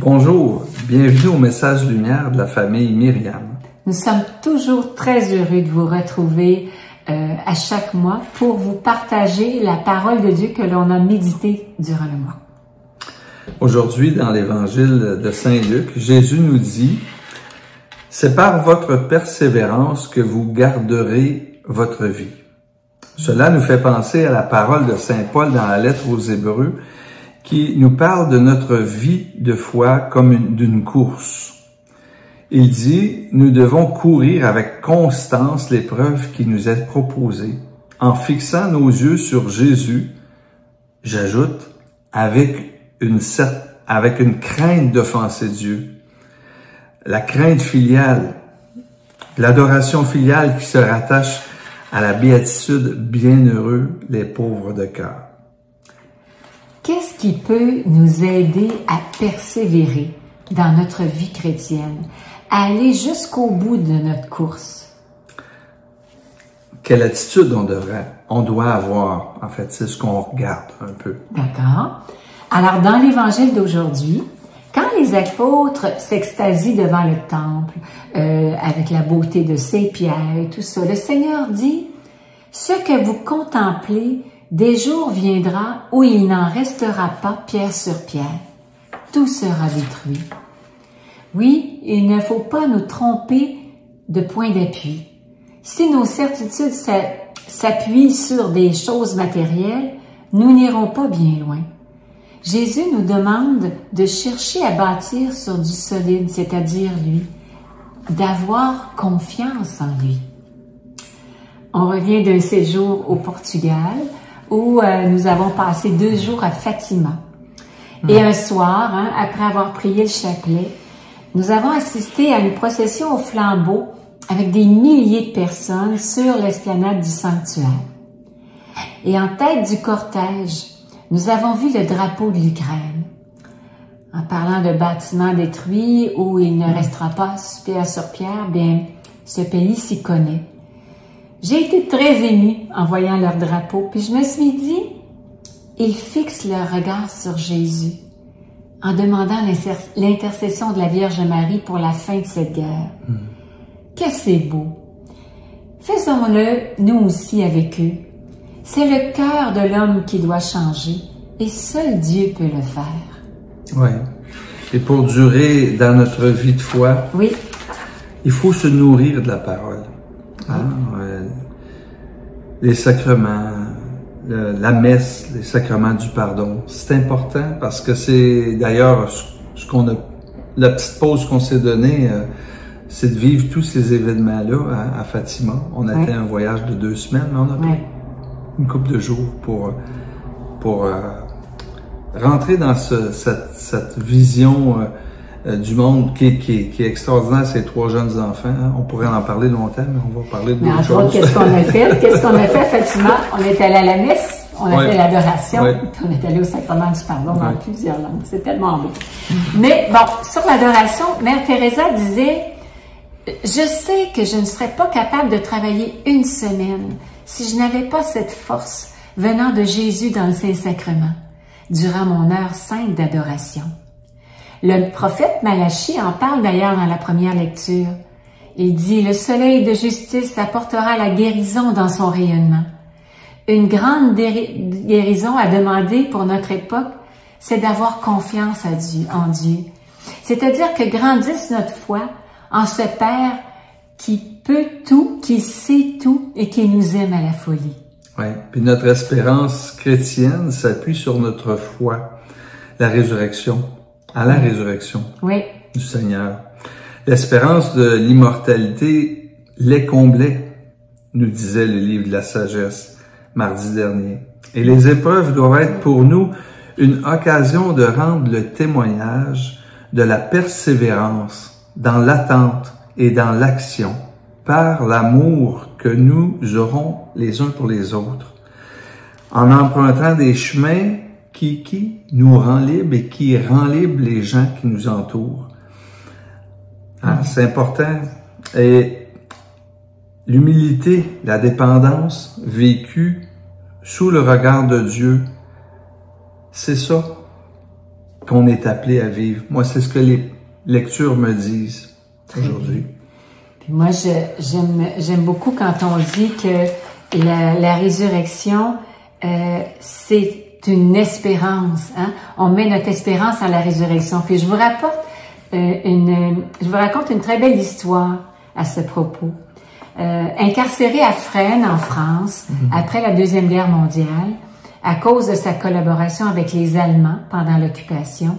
Bonjour, bienvenue au message lumière de la famille Myriam. Nous sommes toujours très heureux de vous retrouver à chaque mois pour vous partager la parole de Dieu que l'on a méditée durant le mois. Aujourd'hui, dans l'évangile de Saint Luc, Jésus nous dit « C'est par votre persévérance que vous garderez votre vie. » Cela nous fait penser à la parole de Saint Paul dans la lettre aux Hébreux qui nous parle de notre vie de foi comme d'une course. Il dit « Nous devons courir avec constance l'épreuve qui nous est proposée, en fixant nos yeux sur Jésus, j'ajoute, avec une crainte d'offenser Dieu. La crainte filiale, l'adoration filiale qui se rattache à la béatitude bienheureux les pauvres de cœur. » Qu'est-ce qui peut nous aider à persévérer dans notre vie chrétienne, à aller jusqu'au bout de notre course? Quelle attitude on doit avoir, en fait, c'est ce qu'on regarde un peu. D'accord. Alors, dans l'évangile d'aujourd'hui, quand les apôtres s'extasient devant le temple, avec la beauté de Saint-Pierre et tout ça, le Seigneur dit, « Ce que vous contemplez, des jours viendra où il n'en restera pas pierre sur pierre. Tout sera détruit. » Oui, il ne faut pas nous tromper de point d'appui. Si nos certitudes s'appuient sur des choses matérielles, nous n'irons pas bien loin. Jésus nous demande de chercher à bâtir sur du solide, c'est-à-dire lui, d'avoir confiance en lui. On revient d'un séjour au Portugal où nous avons passé 2 jours à Fatima. Et un soir, après avoir prié le chapelet, nous avons assisté à une procession au flambeau avec des milliers de personnes sur l'esplanade du sanctuaire. Et en tête du cortège, nous avons vu le drapeau de l'Ukraine. En parlant de bâtiments détruits où il ne restera pas pierre sur pierre, bien, ce pays s'y connaît. J'ai été très émue en voyant leur drapeau, puis je me suis dit, ils fixent leur regard sur Jésus en demandant l'intercession de la Vierge Marie pour la fin de cette guerre. Que c'est beau! Faisons-le, nous aussi, avec eux. C'est le cœur de l'homme qui doit changer, et seul Dieu peut le faire. Oui. Et pour durer dans notre vie de foi, oui, il faut se nourrir de la parole. Les sacrements, la messe, les sacrements du pardon, c'est important parce que c'est d'ailleurs la petite pause qu'on s'est donnée, c'est de vivre tous ces événements-là à Fatima. On a fait un voyage de 2 semaines, mais on a pris une couple de jours pour rentrer dans cette vision du monde qui est extraordinaire, ces 3 jeunes enfants. On pourrait en parler longtemps, mais on va parler de d'autres choses. Qu'est-ce qu'on a fait? Qu'est-ce qu'on a fait, Fatima? On est allé à la messe, on a fait l'adoration, puis on est allé au sacrement du pardon dans plusieurs langues. C'est tellement beau. Mais bon, sur l'adoration, Mère Teresa disait, « Je sais que je ne serais pas capable de travailler 1 semaine si je n'avais pas cette force venant de Jésus dans le Saint-Sacrement, durant mon heure sainte d'adoration. » Le prophète Malachie en parle d'ailleurs dans la première lecture. Il dit « Le soleil de justice apportera la guérison dans son rayonnement. » Une grande guérison à demander pour notre époque, c'est d'avoir confiance en Dieu. C'est-à-dire que grandisse notre foi en ce Père qui peut tout, qui sait tout et qui nous aime à la folie. Oui, puis notre espérance chrétienne s'appuie sur notre foi, la résurrection. À la résurrection du Seigneur. L'espérance de l'immortalité les comblait, nous disait le livre de la sagesse mardi dernier. Et les épreuves doivent être pour nous une occasion de rendre le témoignage de la persévérance dans l'attente et dans l'action par l'amour que nous aurons les uns pour les autres, en empruntant des chemins qui nous rend libres et qui rend libres les gens qui nous entourent. C'est important. Et l'humilité, la dépendance vécue sous le regard de Dieu, c'est ça. qu'on est appelé à vivre. Moi, c'est ce que les lectures me disent aujourd'hui. Puis moi, j'aime beaucoup quand on dit que la résurrection, c'est une espérance. Hein? On met notre espérance en la résurrection. Puis je vous raconte une très belle histoire à ce propos. Incarcéré à Fresnes, en France, après la Deuxième Guerre mondiale, à cause de sa collaboration avec les Allemands pendant l'occupation,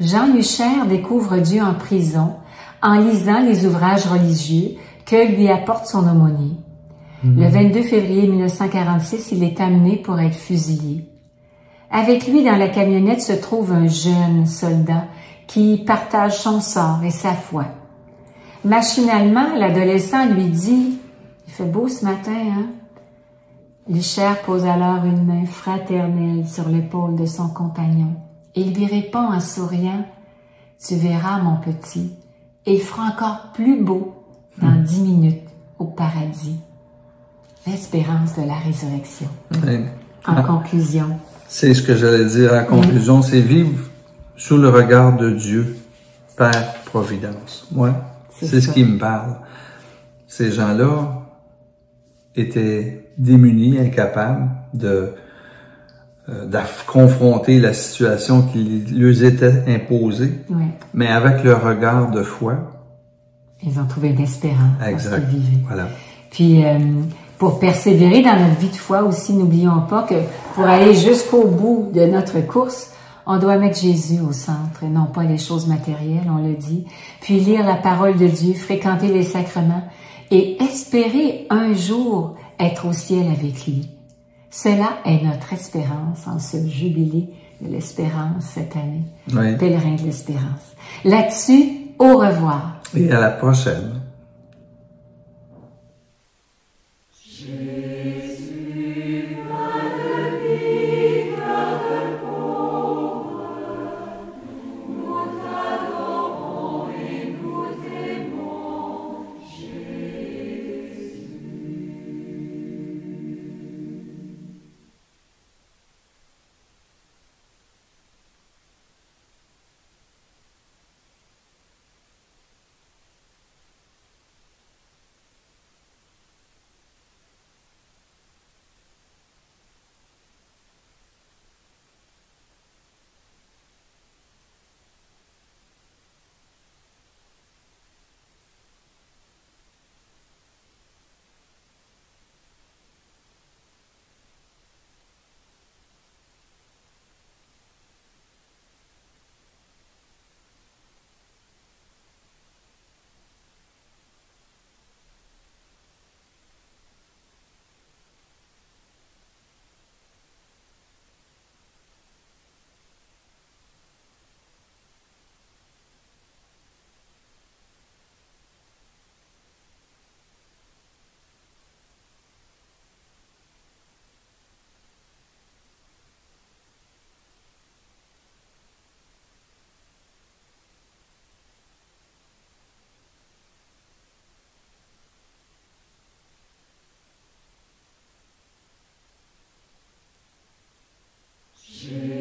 Jean Luchaire découvre Dieu en prison en lisant les ouvrages religieux que lui apporte son aumônier. Le 22 février 1946, il est amené pour être fusillé. Avec lui, dans la camionnette, se trouve un jeune soldat qui partage son sort et sa foi. Machinalement, l'adolescent lui dit « Il fait beau ce matin, hein? » Luchaire pose alors une main fraternelle sur l'épaule de son compagnon et lui répond en souriant « Tu verras, mon petit, et il fera encore plus beau dans 10 minutes au paradis. » L'espérance de la résurrection. Oui. En conclusion. C'est ce que j'allais dire en conclusion, c'est vivre sous le regard de Dieu, Père Providence. Moi, c'est ce qui me parle. Ces gens-là étaient démunis, incapables de confronter la situation qui leur était imposée, mais avec le regard de foi. Ils ont trouvé une espérance. Exact. Voilà. Puis, pour persévérer dans notre vie de foi aussi, n'oublions pas que pour aller jusqu'au bout de notre course, on doit mettre Jésus au centre et non pas les choses matérielles, on le dit. Puis lire la parole de Dieu, fréquenter les sacrements et espérer un jour être au ciel avec lui. Cela est notre espérance en ce jubilé de l'espérance cette année. Oui. Pèlerin de l'espérance. Là-dessus, au revoir. Et à la prochaine. Jésus.